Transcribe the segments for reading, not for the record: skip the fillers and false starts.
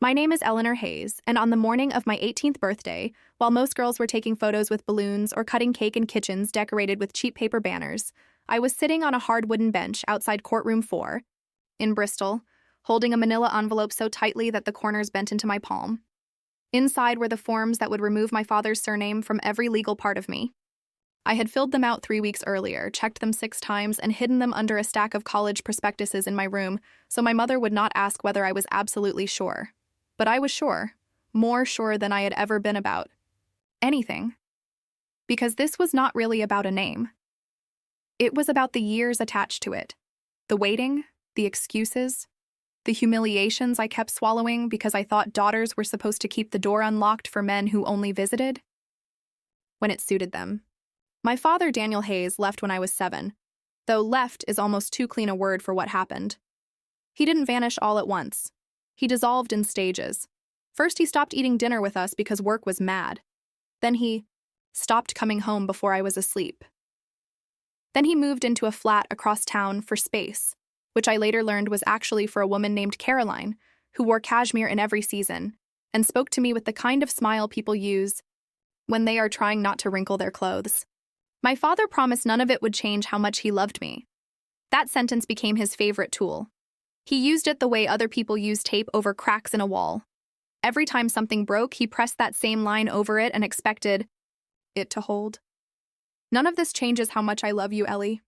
My name is Eleanor Hayes, and on the morning of my 18th birthday, while most girls were taking photos with balloons or cutting cake in kitchens decorated with cheap paper banners, I was sitting on a hard wooden bench outside courtroom 4 in Bristol, holding a manila envelope so tightly that the corners bent into my palm. Inside were the forms that would remove my father's surname from every legal part of me. I had filled them out 3 weeks earlier, checked them 6 times, and hidden them under a stack of college prospectuses in my room so my mother would not ask whether I was absolutely sure. But I was sure, more sure than I had ever been about anything. Because this was not really about a name. It was about the years attached to it. The waiting, the excuses, the humiliations I kept swallowing because I thought daughters were supposed to keep the door unlocked for men who only visited when it suited them. My father, Daniel Hayes, left when I was 7, though left is almost too clean a word for what happened. He didn't vanish all at once. He dissolved in stages. First, he stopped eating dinner with us because work was mad. Then he stopped coming home before I was asleep. Then he moved into a flat across town for space, which I later learned was actually for a woman named Caroline, who wore cashmere in every season, and spoke to me with the kind of smile people use when they are trying not to wrinkle their clothes. My father promised none of it would change how much he loved me. That sentence became his favorite tool. He used it the way other people use tape over cracks in a wall. Every time something broke, he pressed that same line over it and expected it to hold. None of this changes how much I love you, Ellie.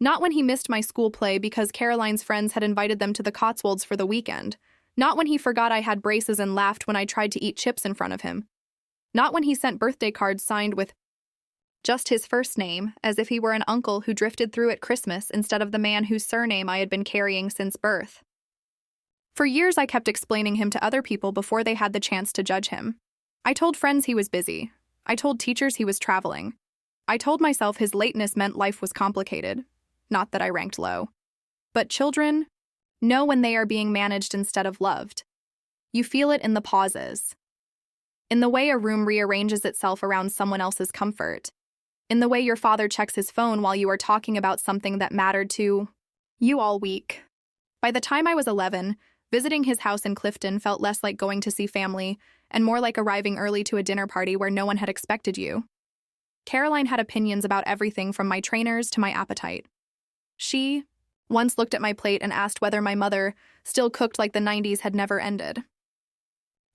Not when he missed my school play because Caroline's friends had invited them to the Cotswolds for the weekend. Not when he forgot I had braces and laughed when I tried to eat chips in front of him. Not when he sent birthday cards signed with just his first name, as if he were an uncle who drifted through at Christmas instead of the man whose surname I had been carrying since birth. For years, I kept explaining him to other people before they had the chance to judge him. I told friends he was busy. I told teachers he was traveling. I told myself his lateness meant life was complicated. Not that I ranked low. But children know when they are being managed instead of loved. You feel it in the pauses. In the way a room rearranges itself around someone else's comfort. In the way your father checks his phone while you are talking about something that mattered to you all week. By the time I was 11, visiting his house in Clifton felt less like going to see family and more like arriving early to a dinner party where no one had expected you. Caroline had opinions about everything from my trainers to my appetite. She once looked at my plate and asked whether my mother still cooked like the 90s had never ended.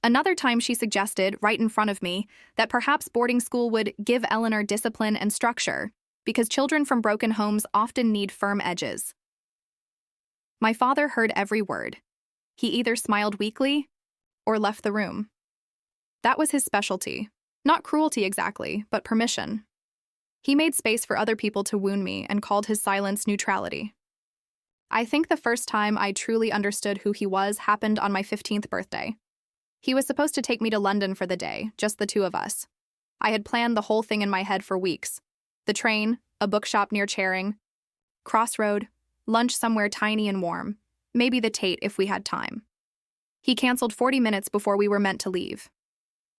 Another time she suggested, right in front of me, that perhaps boarding school would give Eleanor discipline and structure, because children from broken homes often need firm edges. My father heard every word. He either smiled weakly or left the room. That was his specialty. Not cruelty exactly, but permission. He made space for other people to wound me and called his silence neutrality. I think the first time I truly understood who he was happened on my 15th birthday. He was supposed to take me to London for the day, just the two of us. I had planned the whole thing in my head for weeks. The train, a bookshop near Charing, Crossroad, lunch somewhere tiny and warm, maybe the Tate if we had time. He canceled 40 minutes before we were meant to leave.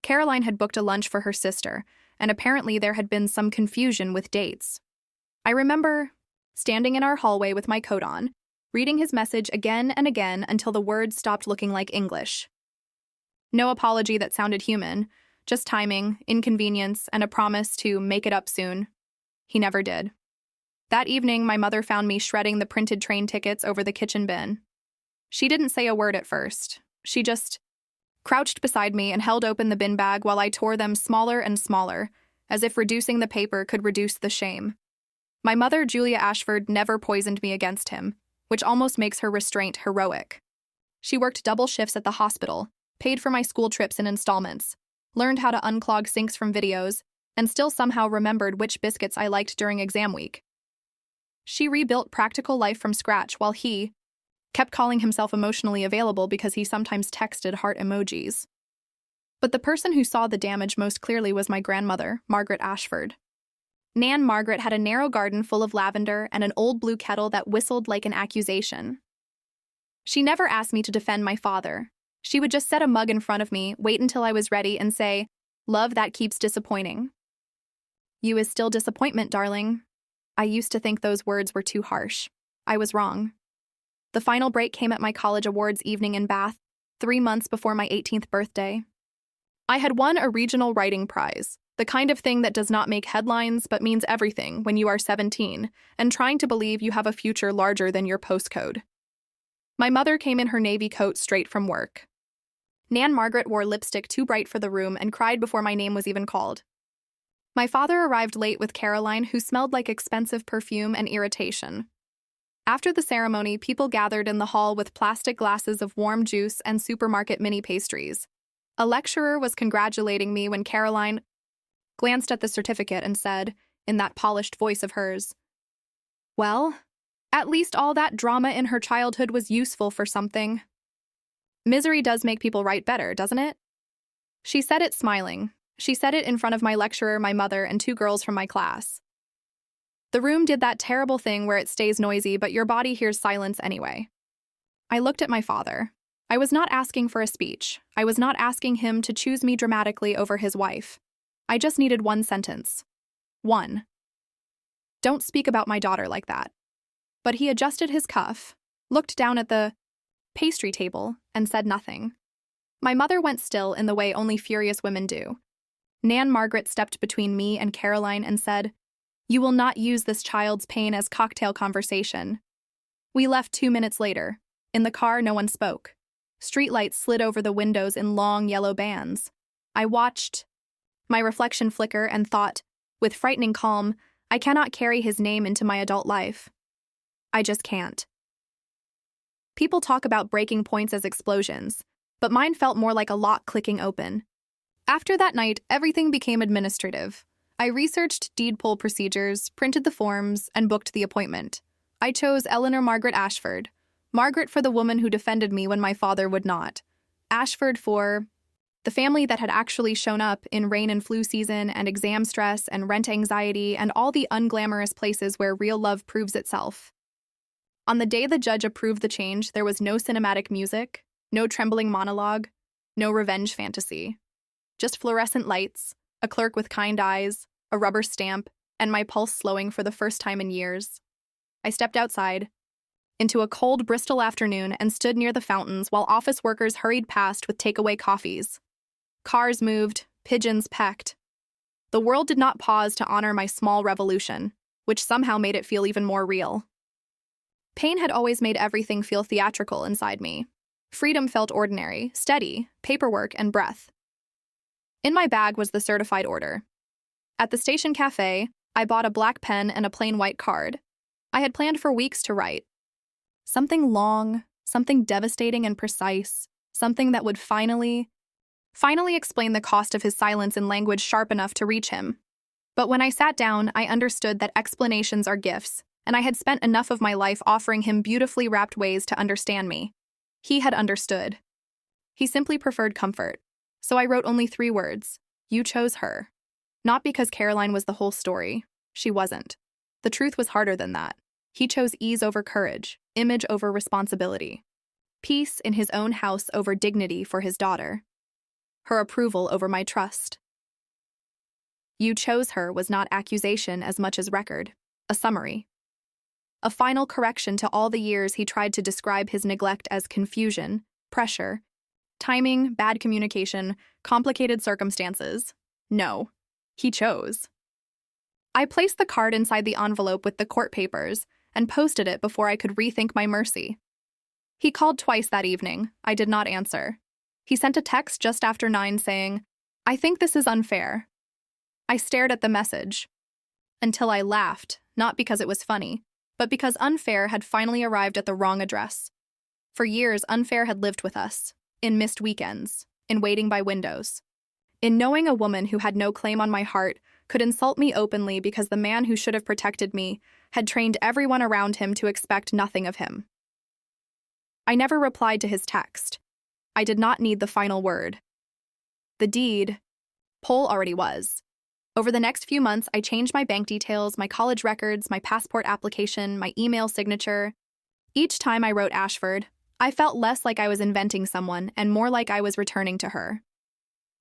Caroline had booked a lunch for her sister, and apparently there had been some confusion with dates. I remember standing in our hallway with my coat on, reading his message again and again until the words stopped looking like English. No apology that sounded human, just timing, inconvenience, and a promise to make it up soon. He never did. That evening, my mother found me shredding the printed train tickets over the kitchen bin. She didn't say a word at first. She just crouched beside me and held open the bin bag while I tore them smaller and smaller, as if reducing the paper could reduce the shame. My mother, Julia Ashford, never poisoned me against him, which almost makes her restraint heroic. She worked double shifts at the hospital, paid for my school trips in installments, learned how to unclog sinks from videos, and still somehow remembered which biscuits I liked during exam week. She rebuilt practical life from scratch while he kept calling himself emotionally available because he sometimes texted heart emojis. But the person who saw the damage most clearly was my grandmother, Margaret Ashford. Nan Margaret had a narrow garden full of lavender and an old blue kettle that whistled like an accusation. She never asked me to defend my father. She would just set a mug in front of me, wait until I was ready, and say, "Love that keeps disappointing." "You is still disappointment, darling." I used to think those words were too harsh. I was wrong. The final break came at my college awards evening in Bath. 3 months before my 18th birthday. I had won a regional writing prize, the kind of thing that does not make headlines but means everything when you are 17 and trying to believe you have a future larger than your postcode. My mother came in her navy coat straight from work. Nan Margaret wore lipstick too bright for the room and cried before my name was even called. My father arrived late with Caroline, who smelled like expensive perfume and irritation. After the ceremony, people gathered in the hall with plastic glasses of warm juice and supermarket mini pastries. A lecturer was congratulating me when Caroline glanced at the certificate and said, in that polished voice of hers, "Well, at least all that drama in her childhood was useful for something. Misery does make people write better, doesn't it?" She said it smiling. She said it in front of my lecturer, my mother, and 2 girls from my class. The room did that terrible thing where it stays noisy, but your body hears silence anyway. I looked at my father. I was not asking for a speech. I was not asking him to choose me dramatically over his wife. I just needed one sentence. One. "Don't speak about my daughter like that." But he adjusted his cuff, looked down at the pastry table, and said nothing. My mother went still in the way only furious women do. Nan Margaret stepped between me and Caroline and said, "You will not use this child's pain as cocktail conversation." We left 2 minutes later. In the car, no one spoke. Streetlights slid over the windows in long yellow bands. I watched my reflection flicker and thought, with frightening calm, I cannot carry his name into my adult life. I just can't. People talk about breaking points as explosions, but mine felt more like a lock clicking open. After that night, everything became administrative. I researched deed poll procedures, printed the forms, and booked the appointment. I chose Eleanor Margaret Ashford. Margaret for the woman who defended me when my father would not. Ashford for the family that had actually shown up in rain and flu season and exam stress and rent anxiety and all the unglamorous places where real love proves itself. On the day the judge approved the change, there was no cinematic music, no trembling monologue, no revenge fantasy. Just fluorescent lights, a clerk with kind eyes, a rubber stamp, and my pulse slowing for the first time in years. I stepped outside, into a cold Bristol afternoon, and stood near the fountains while office workers hurried past with takeaway coffees. Cars moved, pigeons pecked. The world did not pause to honor my small revolution, which somehow made it feel even more real. Pain had always made everything feel theatrical inside me. Freedom felt ordinary, steady, paperwork, and breath. In my bag was the certified order. At the station cafe, I bought a black pen and a plain white card. I had planned for weeks to write. Something long, something devastating and precise, something that would finally explain the cost of his silence in language sharp enough to reach him. But when I sat down, I understood that explanations are gifts, and I had spent enough of my life offering him beautifully wrapped ways to understand me. He had understood. He simply preferred comfort. So I wrote only 3 words. You chose her. Not because Caroline was the whole story. She wasn't. The truth was harder than that. He chose ease over courage, image over responsibility, peace in his own house over dignity for his daughter, her approval over my trust. You chose her was not accusation as much as record, a summary. A final correction to all the years he tried to describe his neglect as confusion, pressure, timing, bad communication, complicated circumstances. No, he chose. I placed the card inside the envelope with the court papers and posted it before I could rethink my mercy. He called twice that evening. I did not answer. He sent a text just after 9 saying, "I think this is unfair." I stared at the message until I laughed, not because it was funny, but because unfair had finally arrived at the wrong address. For years, unfair had lived with us, in missed weekends, in waiting by windows, in knowing a woman who had no claim on my heart could insult me openly because the man who should have protected me had trained everyone around him to expect nothing of him. I never replied to his text. I did not need the final word. The deed poll already was. Over the next few months, I changed my bank details, my college records, my passport application, my email signature. Each time I wrote Ashford, I felt less like I was inventing someone and more like I was returning to her.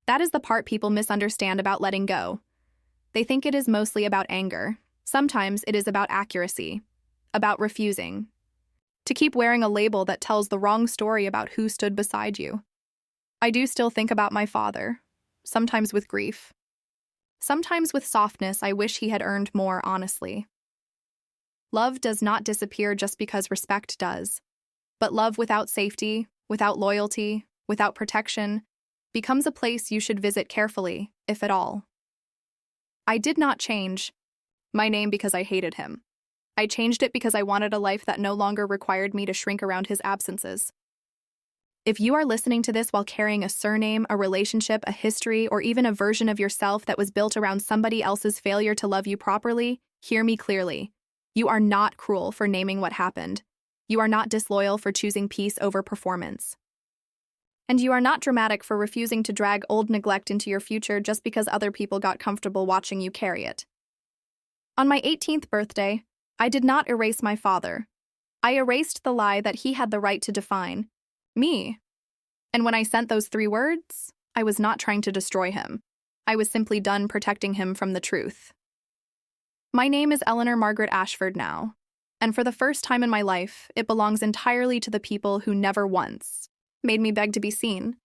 That is the part people misunderstand about letting go. They think it is mostly about anger. Sometimes it is about accuracy, about refusing. To keep wearing a label that tells the wrong story about who stood beside you. I do still think about my father, sometimes with grief. Sometimes with softness, I wish he had earned more, honestly. Love does not disappear just because respect does. But love without safety, without loyalty, without protection, becomes a place you should visit carefully, if at all. I did not change my name because I hated him. I changed it because I wanted a life that no longer required me to shrink around his absences. If you are listening to this while carrying a surname, a relationship, a history, or even a version of yourself that was built around somebody else's failure to love you properly, hear me clearly. You are not cruel for naming what happened. You are not disloyal for choosing peace over performance. And you are not dramatic for refusing to drag old neglect into your future just because other people got comfortable watching you carry it. On my 18th birthday, I did not erase my father. I erased the lie that he had the right to define me. And when I sent those 3 words, I was not trying to destroy him. I was simply done protecting him from the truth. My name is Eleanor Margaret Ashford now, and for the first time in my life, it belongs entirely to the people who never once made me beg to be seen.